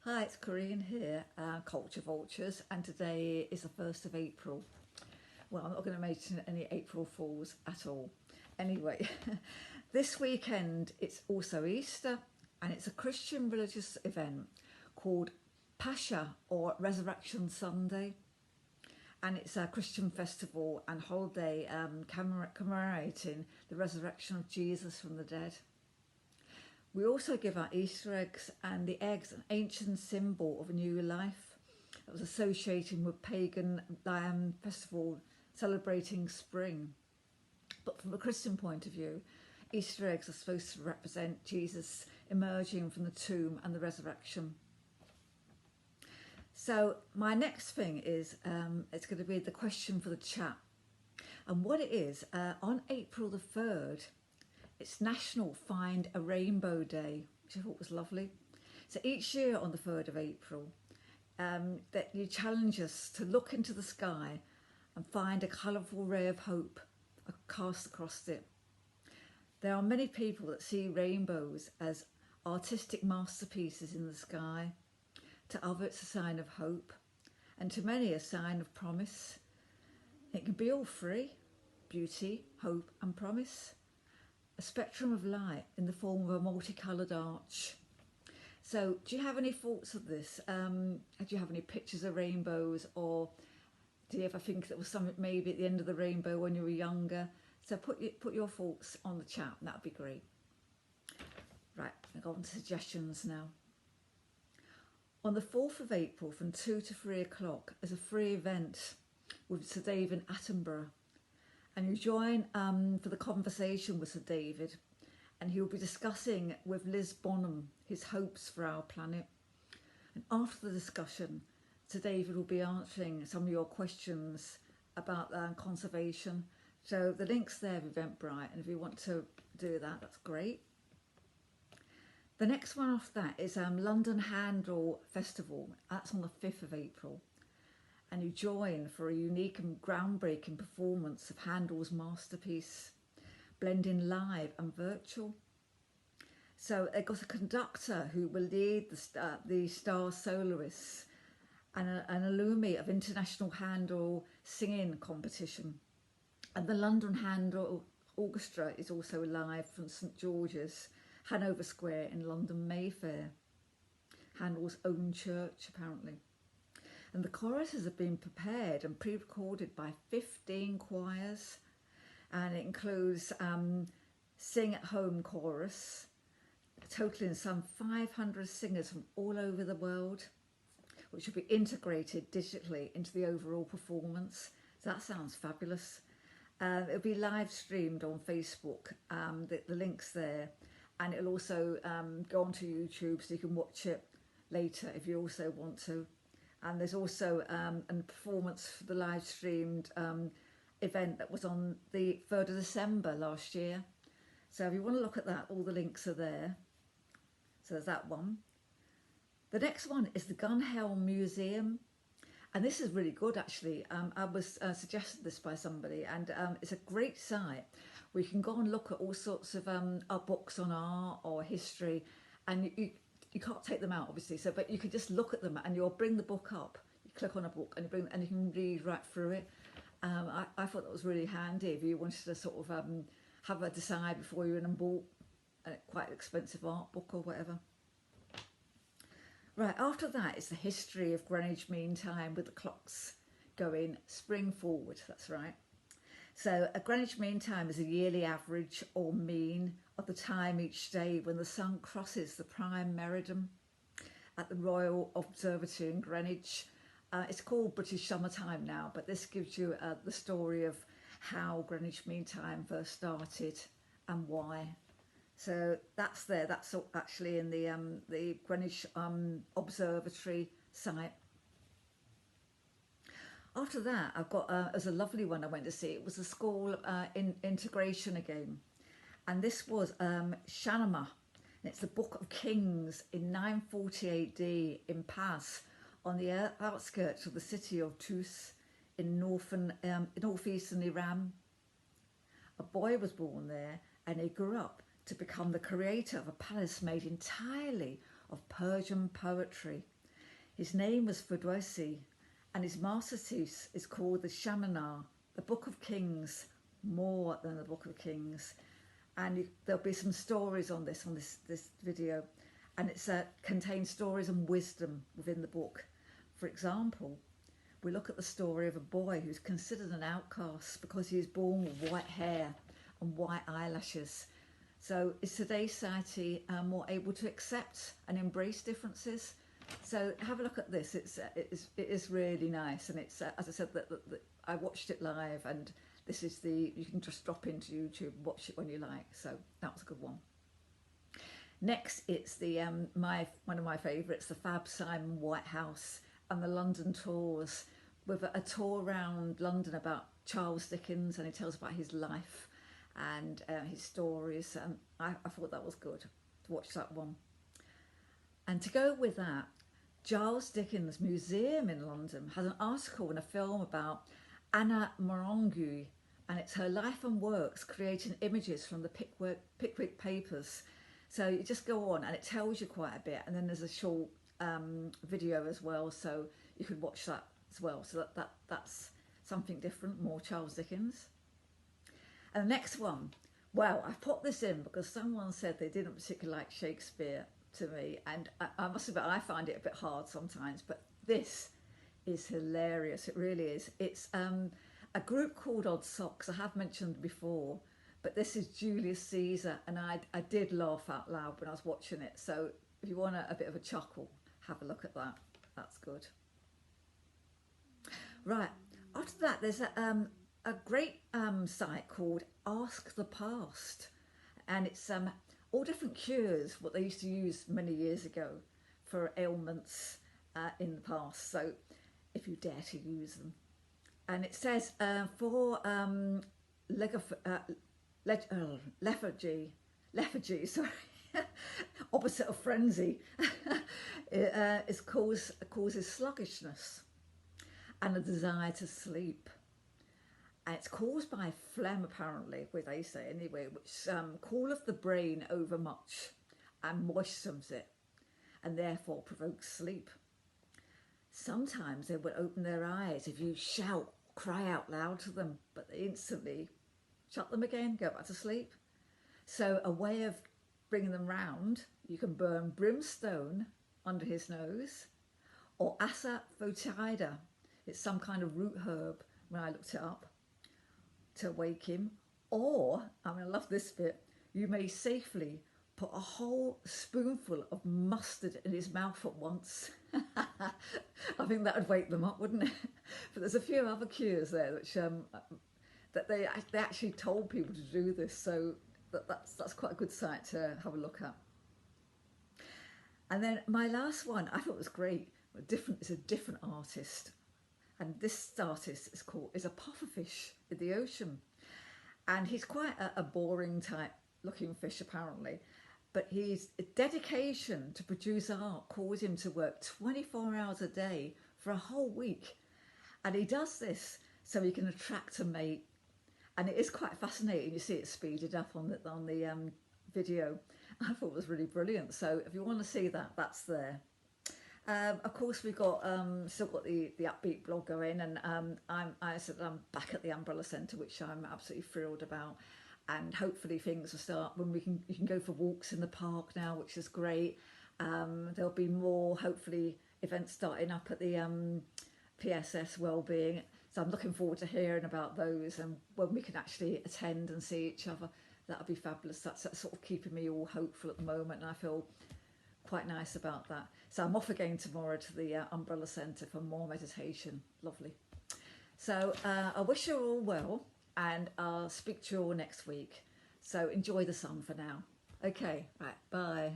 Hi, it's Corinne here, Culture Vultures, and today is the 1st of April. Well, I'm not going to mention any April Fools at all. Anyway, this weekend it's also Easter, and it's a Christian religious event called Pascha or Resurrection Sunday. And it's a Christian festival and holiday commemorating the resurrection of Jesus from the dead. We also give out Easter eggs, and the eggs an ancient symbol of a new life that was associated with pagan festival celebrating spring. But from a Christian point of view, Easter eggs are supposed to represent Jesus emerging from the tomb and the resurrection. So my next thing is it's going to be the question for the chat. And what it is, on April the 3rd, it's National Find a Rainbow Day, which I thought was lovely. So each year on the 3rd of April, that you challenge us to look into the sky and find a colourful ray of hope cast across it. There are many people that see rainbows as artistic masterpieces in the sky. To others, it's a sign of hope, and to many, a sign of promise. It can be all three: beauty, hope and promise. A spectrum of light in the form of a multicoloured arch. So do you have any thoughts of this? Do you have any pictures of rainbows, or do you ever think there was something maybe at the end of the rainbow when you were younger? So put your thoughts on the chat, and that would be great. Right, I'll go on to suggestions now. On the 4th of April from 2 to 3 o'clock is a free event with Sir David Attenborough. And you join for the conversation with Sir David, and he'll be discussing with Liz Bonham his hopes for our planet. And after the discussion, Sir David will be answering some of your questions about conservation. So the link's there, Eventbrite, and if you want to do that, that's great. The next one after that is London Handel Festival. That's on the 5th of April. And you join for a unique and groundbreaking performance of Handel's masterpiece, blending live and virtual. So they've got a conductor who will lead the star soloists and an alumni of International Handel Singing Competition. And the London Handel Orchestra is also live from St George's, Hanover Square in London Mayfair, Handel's own church apparently. And the choruses have been prepared and pre-recorded by 15 choirs, and it includes Sing at Home chorus, totaling some 500 singers from all over the world, which will be integrated digitally into the overall performance. So that sounds fabulous. It'll be live streamed on Facebook, the link's there, and it'll also go onto YouTube so you can watch it later if you also want to. And there's also a performance for the live streamed event that was on the 3rd of December last year. So if you want to look at that, all the links are there. So there's that one. The next one is the Gun Helm Museum. And this is really good, actually. I was suggested this by somebody, and it's a great site where you can go and look at all sorts of books on art or history, and you can't take them out, obviously. So, but you can just look at them, and you'll bring the book up. You click on a book, and you can read right through it. I thought that was really handy if you wanted to sort of have a decide before you went and bought a quite expensive art book or whatever. Right, after that is the history of Greenwich Mean Time with the clocks going spring forward, that's right. So a Greenwich Mean Time is a yearly average or mean of the time each day when the sun crosses the prime meridian at the Royal Observatory in Greenwich. It's called British Summertime now, but this gives you the story of how Greenwich Mean Time first started and why. So that's there. That's actually in the Greenwich Observatory site. After that, I've got as a lovely one I went to see. It was a school integration again, and this was Shahnameh. And it's the Book of Kings in 940 AD in Paz, on the outskirts of the city of Tus in northeastern Iran. A boy was born there, and he grew up to become the creator of a palace made entirely of Persian poetry His name was Fudwesi, and his masterpiece is called the Shamanar, the Book of Kings, more than the Book of Kings. And there'll be some stories on this video, and it contains stories and wisdom within the book. For example, we look at the story of a boy who's considered an outcast because he is born with white hair and white eyelashes. So is today's society more able to accept and embrace differences? So have a look at this. It is really nice, and it's as I said, that I watched it live, and this is you can just drop into YouTube and watch it when you like. So that was a good one. Next, it's the one of my favourites, the Fab Simon White House and the London tours, with a tour around London about Charles Dickens, and he tells about his life and his stories. And I thought that was good to watch that one. And to go with that, Charles Dickens Museum in London has an article and a film about Anna Marongui, and it's her life and works creating images from the Pickwick Papers. So you just go on and it tells you quite a bit, and then there's a short video as well, so you could watch that as well. So that's something different, more Charles Dickens. And the next one, well, I've put this in because someone said they didn't particularly like Shakespeare to me, and I must admit I find it a bit hard sometimes, but this is hilarious. It really is. It's a group called Odd Socks. I have mentioned before, but this is Julius Caesar, and I did laugh out loud when I was watching it. So if you want a bit of a chuckle, have a look at that. That's good. Right, after that, there's a great site called Ask the Past, and it's all different cures, what they used to use many years ago for ailments in the past. So if you dare to use them. And it says for lethargy, sorry, opposite of frenzy, it causes sluggishness and a desire to sleep. And it's caused by phlegm, apparently, what they say anyway, which cooleth the brain overmuch and moistens it, and therefore provokes sleep. Sometimes they will open their eyes if you shout, cry out loud to them, but they instantly shut them again, go back to sleep. So a way of bringing them round, you can burn brimstone under his nose, or asafoetida. It's some kind of root herb when I looked it up, to wake him. Or, I mean, I love this bit, you may safely put a whole spoonful of mustard in his mouth at once. I think that would wake them up, wouldn't it? But there's a few other cures there which that they actually told people to do this, so that's quite a good site to have a look at. And then my last one I thought was great. It's a different artist, and this artist is a pufferfish in the ocean, and he's quite a boring type looking fish apparently, but his dedication to produce art caused him to work 24 hours a day for a whole week, and he does this so he can attract a mate. And it is quite fascinating. You see it speeded up on the video. I thought it was really brilliant. So if you want to see that, that's there. Of course, we've got still got the Upbeat blog going, and I said I'm back at the Umbrella Centre, which I'm absolutely thrilled about. And hopefully things will start when you can go for walks in the park now, which is great. There'll be more, hopefully, events starting up at the PSS Wellbeing. So I'm looking forward to hearing about those, and when we can actually attend and see each other, that'll be fabulous. That's sort of keeping me all hopeful at the moment, and I feel quite nice about that. So I'm off again tomorrow to the Umbrella Centre for more meditation. Lovely. So I wish you all well, and I'll speak to you all next week. So enjoy the sun for now. Okay, right, bye.